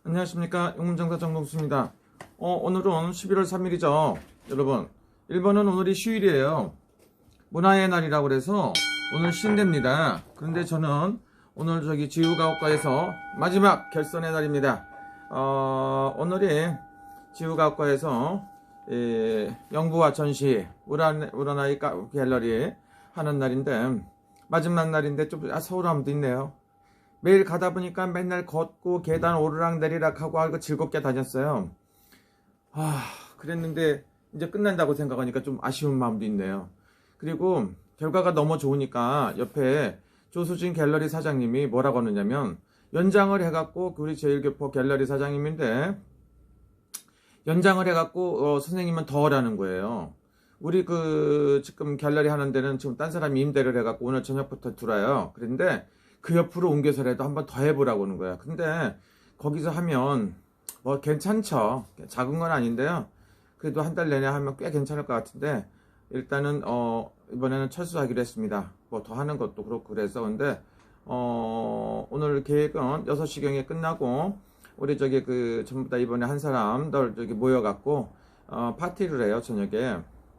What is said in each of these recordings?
안녕하십니까, 영문장사 정동수입니다. 오늘은 11월 3일이죠. 여러분, 일본은 오늘이 휴일이에요. 문화의 날이라고 그래서 오늘 쉰답니다. 그런데 저는 오늘 지우가오카에서 마지막 결선의 날입니다. 오늘이 지우가오카에서 영부와 전시 우라나이 갤러리 하는 날인데, 마지막 날인데 좀 서운함도 있네요. 매일 가다 보니까 맨날 걷고 계단 오르락 내리락 하고 즐겁게 다녔어요. 그랬는데 이제 끝난다고 생각하니까 좀 아쉬운 마음도 있네요. 그리고 결과가 너무 좋으니까 옆에 조수진 갤러리 사장님이 뭐라고 하느냐면, 연장을 해갖고, 우리 제일교포 갤러리 사장님인데 연장을 해갖고 선생님은 더 하라는 거예요. 우리 지금 갤러리 하는 데는 지금 딴 사람이 임대를 해갖고 오늘 저녁부터 들어요. 그런데 그 옆으로 옮겨서라도 한번 더 해보라고 하는 거야. 근데 거기서 하면 뭐 괜찮죠. 작은 건 아닌데요. 그래도 한 달 내내 하면 꽤 괜찮을 것 같은데, 일단은 이번에는 철수하기로 했습니다. 뭐 더 하는 것도 그렇고 그래서. 근데 오늘 계획은 6시경에 끝나고 우리 전부 다 이번에 한 사람들 모여갖고 파티를 해요, 저녁에.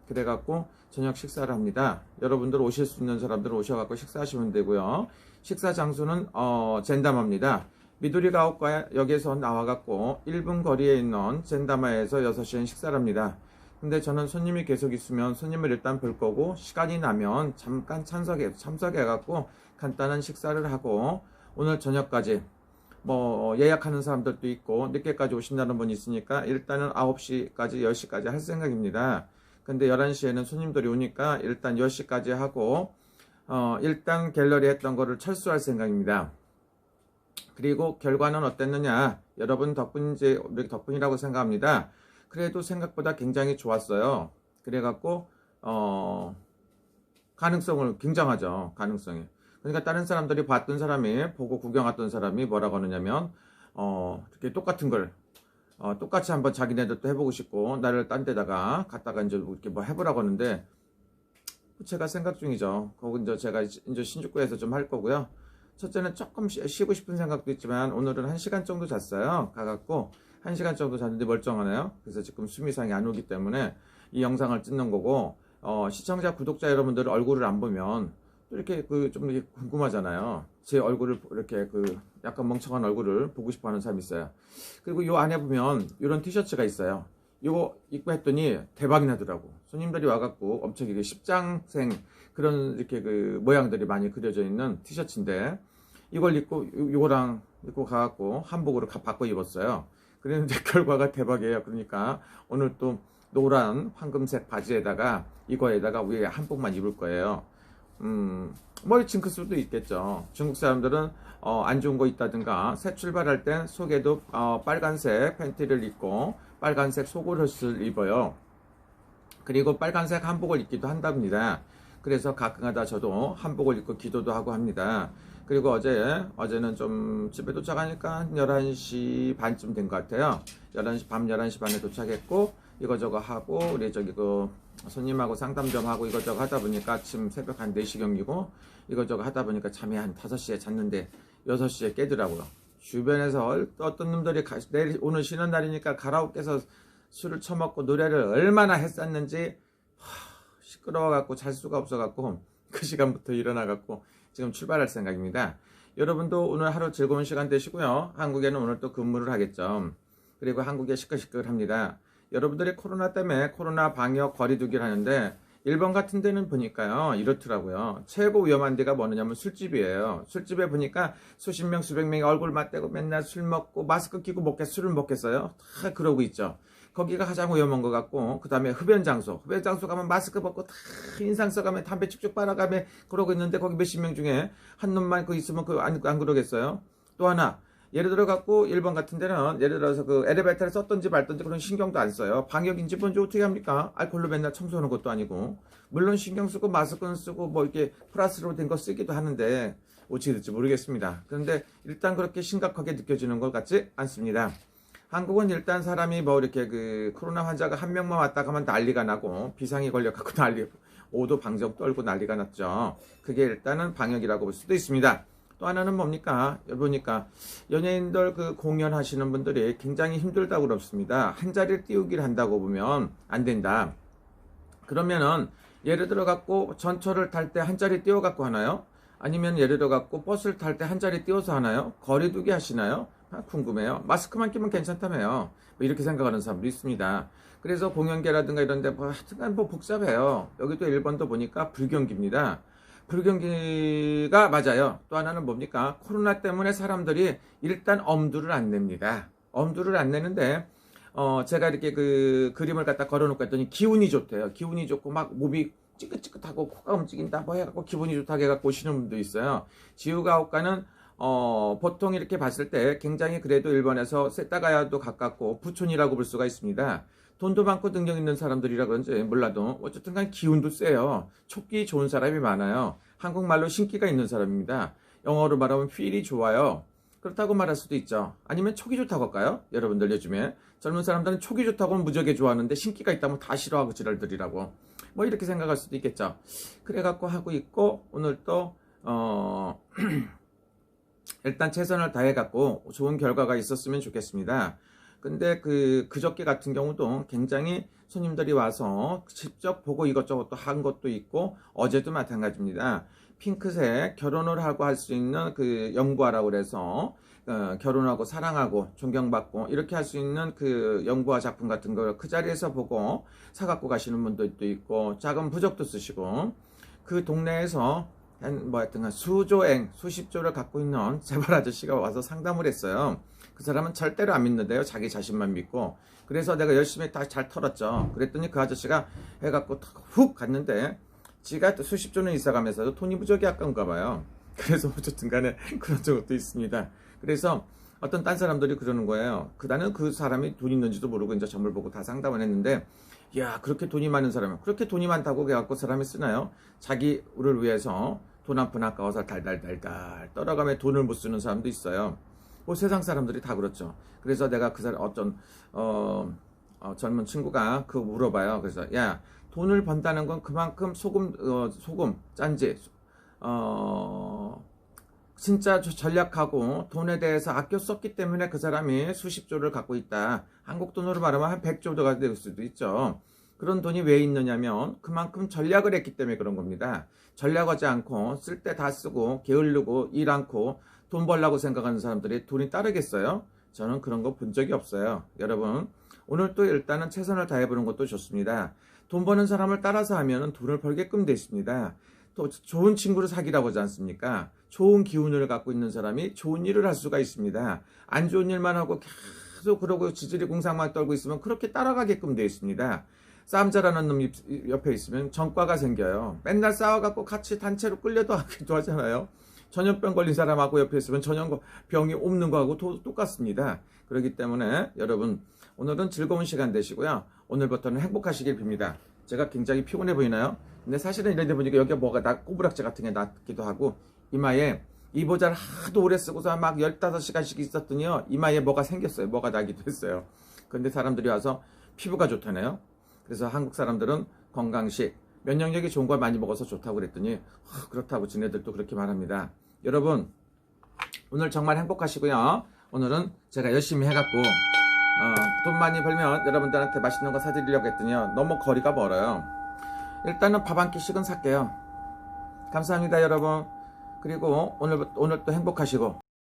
그래갖고 저녁 식사를 합니다. 여러분들 오실 수 있는 사람들 오셔갖고 식사하시면 되고요. 식사 장소는 젠다마입니다. 미도리가오카역에서 나와갖고 1분 거리에 있는 젠다마에서 6시엔 식사를 합니다. 근데 저는 손님이 계속 있으면 손님을 일단 볼 거고, 시간이 나면 잠깐 참석해갖고 간단한 식사를 하고, 오늘 저녁까지 뭐 예약하는 사람들도 있고 늦게까지 오신다는 분이 있으니까 일단은 9시까지 10시까지 할 생각입니다. 근데 11시에는 손님들이 오니까 일단 10시까지 하고 일단 갤러리 했던 거를 철수할 생각입니다. 그리고 결과는 어땠느냐, 여러분 덕분인지 우리 덕분이라고 생각합니다. 그래도 생각보다 굉장히 좋았어요. 그래갖고 가능성을 굉장하죠. 가능성이. 그러니까 다른 사람들이 봤던 사람이, 보고 구경 왔던 사람이 뭐라고 하느냐면 이렇게 똑같은 걸 똑같이 한번 자기네들도 해보고 싶고, 나를 딴 데다가 갖다가 이제 이렇게 뭐 해보라고 하는데, 제가 생각 중이죠. 거기 제가 이제 신주쿠에서 좀 할 거고요. 첫째는 조금 쉬고 싶은 생각도 있지만, 오늘은 1시간 정도 잤어요. 가갖고 1시간 정도 잤는데 멀쩡하네요. 그래서 지금 숨이상이 안 오기 때문에 이 영상을 찍는 거고, 시청자, 구독자 여러분들 얼굴을 안 보면 또 이렇게 좀 이렇게 궁금하잖아요. 제 얼굴을 이렇게 약간 멍청한 얼굴을 보고 싶어 하는 사람이 있어요. 그리고 요 안에 보면 이런 티셔츠가 있어요. 이거 입고 했더니 대박이 나더라고. 손님들이 와갖고 엄청 이게 십장생 그런 이렇게 모양들이 많이 그려져 있는 티셔츠인데, 이걸 입고 요거랑 입고 가갖고 한복으로 바꿔 입었어요. 그랬는데 결과가 대박이에요. 그러니까 오늘 또 노란 황금색 바지에다가 이거에다가 위에 한복만 입을 거예요. 머리 징크 수도 있겠죠. 중국 사람들은 안 좋은 거 있다든가, 새 출발할 땐 속에도 빨간색 팬티를 입고 빨간색 속옷을 입어요. 그리고 빨간색 한복을 입기도 한답니다. 그래서 가끔가다 저도 한복을 입고 기도도 하고 합니다. 그리고 어제는 좀 집에 도착하니까 한 11시 반쯤 된 것 같아요. 밤 11시 반에 도착했고, 이거저거 하고, 우리 손님하고 상담 좀 하고 이것저것 하다 보니까 아침 새벽 한 4시경이고, 이것저것 하다 보니까 잠이 한 5시에 잤는데 6시에 깨더라고요. 주변에서 어떤 놈들이 오늘 쉬는 날이니까 가라오케에서 술을 처먹고 노래를 얼마나 했었는지 시끄러워갖고 잘 수가 없어갖고 그 시간부터 일어나갖고 지금 출발할 생각입니다. 여러분도 오늘 하루 즐거운 시간 되시고요. 한국에는 오늘 또 근무를 하겠죠. 그리고 한국에 시끌시끌합니다. 여러분들이 코로나 때문에 코로나 방역 거리두기를 하는데, 일본 같은 데는 보니까요 이렇더라고요. 최고 위험한 데가 뭐냐면 술집이에요. 술집에 보니까 수십 명 수백 명이 얼굴 맞대고 맨날 술 먹고 마스크 끼고 술을 먹겠어요. 다 그러고 있죠. 거기가 가장 위험한 것 같고, 그 다음에 흡연 장소 가면 마스크 벗고 다 인상 써가면 담배 쭉쭉 빨아가며 그러고 있는데, 거기 몇십 명 중에 한 놈만 있으면 안 그러겠어요. 또 하나, 예를 들어 갖고 일본 같은 데는 예를 들어서 엘리베이터를 썼던지 말던지 그런 신경도 안 써요. 방역인지 뭔지 어떻게 합니까? 알코올로 맨날 청소하는 것도 아니고. 물론 신경 쓰고 마스크는 쓰고 뭐 이렇게 플라스로 된 거 쓰기도 하는데 어떻게 될지 모르겠습니다. 그런데 일단 그렇게 심각하게 느껴지는 것 같지 않습니다. 한국은 일단 사람이 뭐 이렇게 코로나 환자가 한 명만 왔다 가면 난리가 나고, 비상이 걸려갖고 난리, 오도 방정 떨고 난리가 났죠. 그게 일단은 방역이라고 볼 수도 있습니다. 또 하나는 뭡니까? 보니까 연예인들 그 공연하시는 분들이 굉장히 힘들다고 그럽습니다. 한 자리를 띄우기를 한다고 보면 안 된다. 그러면은 예를 들어 갖고 전철을 탈 때 한 자리 띄워 갖고 하나요? 아니면 예를 들어 갖고 버스를 탈 때 한 자리 띄워서 하나요? 거리두기 하시나요? 궁금해요. 마스크만 끼면 괜찮다며요. 뭐 이렇게 생각하는 사람도 있습니다. 그래서 공연계라든가 이런데 뭐 하여튼간 뭐 복잡해요. 여기도 일본도 보니까 불경기입니다. 불경기가 맞아요. 또 하나는 뭡니까? 코로나 때문에 사람들이 일단 엄두를 안 냅니다. 엄두를 안 내는데 제가 이렇게 그 그림을 갖다 걸어놓고 했더니 기운이 좋대요. 기운이 좋고 막 몸이 찌긋찌긋하고 코가 움직인다 뭐 해갖고 기분이 좋다고 해갖고 오시는 분도 있어요. 지우가오카는 보통 이렇게 봤을 때 굉장히 그래도 일본에서 세타가야도 가깝고 부촌이라고 볼 수가 있습니다. 돈도 많고 능력 있는 사람들이라 그런지 몰라도 어쨌든 간 기운도 세요. 촉기 좋은 사람이 많아요. 한국말로 신기가 있는 사람입니다. 영어로 말하면 feel이 좋아요. 그렇다고 말할 수도 있죠. 아니면 촉이 좋다고 할까요? 여러분들 요즘에 젊은 사람들은 촉이 좋다고 하면 무지하게 좋아하는데 신기가 있다면 다 싫어하고 지랄들이라고 뭐 이렇게 생각할 수도 있겠죠. 그래갖고 하고 있고 오늘 또 일단 최선을 다해갖고 좋은 결과가 있었으면 좋겠습니다. 근데 그저께 같은 경우도 굉장히 손님들이 와서 직접 보고 이것저것 또 한 것도 있고 어제도 마찬가지입니다. 핑크색 결혼을 하고 할 수 있는 그 연구화라고 그래서 결혼하고 사랑하고 존경받고 이렇게 할 수 있는 그 연구화 작품 같은 걸 그 자리에서 보고 사갖고 가시는 분들도 있고 작은 부적도 쓰시고 그 동네에서 뭐 하여튼 수조행 수십조를 갖고 있는 재벌 아저씨가 와서 상담을 했어요. 그 사람은 절대로 안 믿는데요. 자기 자신만 믿고. 그래서 내가 열심히 다 잘 털었죠. 그랬더니 그 아저씨가 해갖고 훅 갔는데 지가 또 수십조는 있어가면서도 돈이 무지하게 아까운가 봐요. 그래서 어쨌든 간에 그런 적도 있습니다. 그래서 어떤 딴 사람들이 그러는 거예요. 나는 그 사람이 돈 있는지도 모르고 이제 점을 보고 다 상담을 했는데 야 그렇게 돈이 많은 사람이 그렇게 돈이 많다고 해갖고 사람이 쓰나요? 자기를 위해서 돈 한 푼 아까워서 달달달달 떨어가며 돈을 못 쓰는 사람도 있어요. 뭐 세상 사람들이 다 그렇죠. 그래서 내가 그 사람 어떤 젊은 친구가 그거 물어봐요. 그래서 야 돈을 번다는 건 그만큼 소금 짠지 진짜 전략하고 돈에 대해서 아껴 썼기 때문에 그 사람이 수십조를 갖고 있다. 한국 돈으로 말하면 한 100조가 될 수도 있죠. 그런 돈이 왜 있느냐면 그만큼 전략을 했기 때문에 그런 겁니다. 전략하지 않고 쓸 때 다 쓰고 게으르고 일 않고 돈 벌라고 생각하는 사람들이 돈이 따르겠어요? 저는 그런 거 본 적이 없어요. 여러분 오늘 또 일단은 최선을 다해보는 것도 좋습니다. 돈 버는 사람을 따라서 하면 돈을 벌게끔 돼 있습니다. 또 좋은 친구를 사귀라고 하지 않습니까? 좋은 기운을 갖고 있는 사람이 좋은 일을 할 수가 있습니다. 안 좋은 일만 하고 계속 그러고 지지리 공상만 떨고 있으면 그렇게 따라가게끔 돼 있습니다. 싸움 잘하는 놈 옆에 있으면 전과가 생겨요. 맨날 싸워갖고 같이 단체로 끌려도 하기도 하잖아요. 전염병 걸린 사람하고 옆에 있으면 전염병이 없는 거하고 똑같습니다. 그렇기 때문에 여러분 오늘은 즐거운 시간 되시고요. 오늘부터는 행복하시길 빕니다. 제가 굉장히 피곤해 보이나요? 근데 사실은 이런데 보니까 여기가 뭐가 꼬부락지 같은 게 났기도 하고 이마에 이 모자를 하도 오래 쓰고서 막 15시간씩 있었더니요. 이마에 뭐가 생겼어요. 뭐가 나기도 했어요. 근데 사람들이 와서 피부가 좋다네요. 그래서 한국 사람들은 건강식, 면역력이 좋은 걸 많이 먹어서 좋다고 그랬더니 그렇다고 지네들도 그렇게 말합니다. 여러분 오늘 정말 행복하시고요. 오늘은 제가 열심히 해갖고 돈 많이 벌면 여러분들한테 맛있는 거 사드리려고 했더니요. 너무 거리가 멀어요. 일단은 밥 한 끼씩은 살게요. 감사합니다 여러분. 그리고 오늘 또 행복하시고